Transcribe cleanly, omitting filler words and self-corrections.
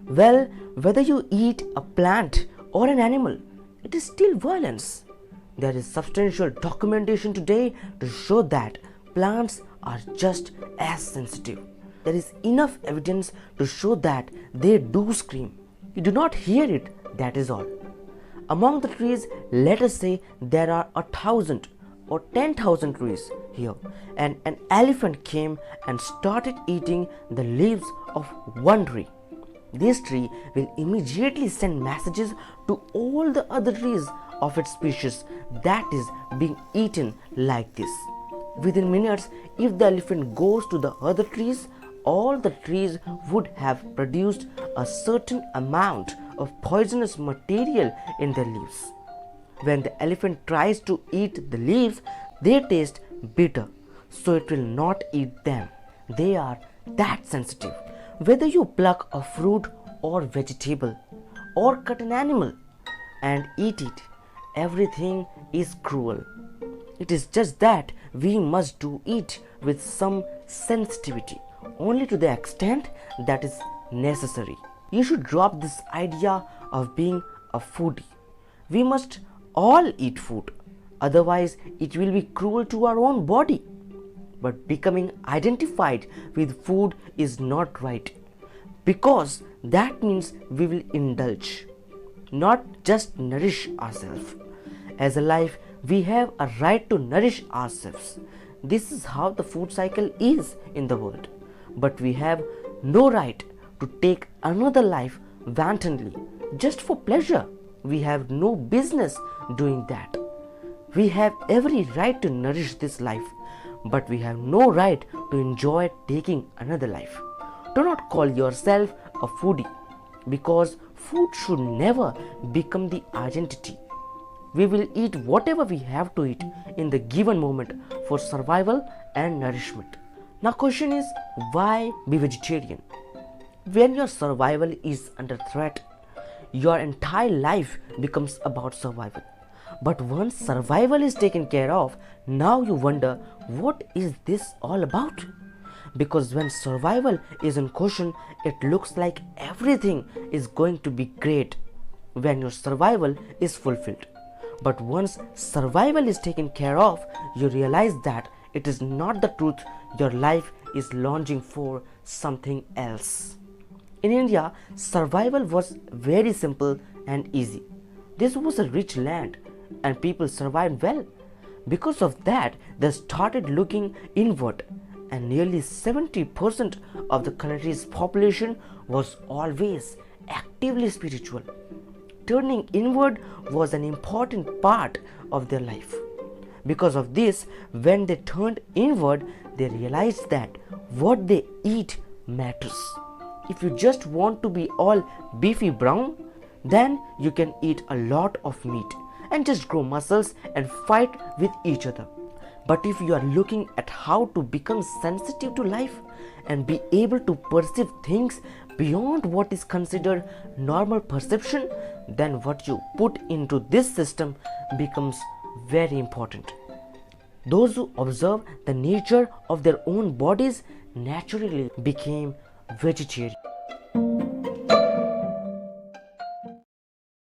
Well, whether you eat a plant or an animal, it is still violence. There is substantial documentation today to show that plants are just as sensitive. There is enough evidence to show that they do scream. You do not hear it, that is all. Among the trees, let us say there are 1,000 or 10,000 trees here, and an elephant came and started eating the leaves of one tree. This tree will immediately send messages to all the other trees of its species that is being eaten like this. Within minutes, if the elephant goes to the other trees, all the trees would have produced a certain amount of poisonous material in their leaves. When the elephant tries to eat the leaves, they taste bitter, so it will not eat them. They are that sensitive. Whether you pluck a fruit or vegetable or cut an animal and eat it, everything is cruel. It is just that we must do it with some sensitivity, only to the extent that is necessary. You should drop this idea of being a foodie. We must all eat food, otherwise it will be cruel to our own body. But becoming identified with food is not right, because that means we will indulge, not just nourish ourselves. As a life, we have a right to nourish ourselves. This is how the food cycle is in the world. But we have no right to take another life wantonly just for pleasure. We have no business doing that. We have every right to nourish this life, but we have no right to enjoy taking another life. Do not call yourself a foodie, because food should never become the identity. We will eat whatever we have to eat in the given moment for survival and nourishment. Now question is, why be vegetarian? When your survival is under threat, your entire life becomes about survival. But once survival is taken care of, now you wonder, what is this all about? Because when survival is in question, it looks like everything is going to be great when your survival is fulfilled. But once survival is taken care of, you realize that it is not the truth. Your life is longing for something else. In India, survival was very simple and easy. This was a rich land and people survived well. Because of that, they started looking inward, and nearly 70% of the country's population was always actively spiritual. Turning inward was an important part of their life. Because of this, when they turned inward, they realized that what they eat matters. If you just want to be all beefy brown, then you can eat a lot of meat and just grow muscles and fight with each other. But if you are looking at how to become sensitive to life and be able to perceive things beyond what is considered normal perception, then what you put into this system becomes very important. Those who observe the nature of their own bodies naturally became vegetarian.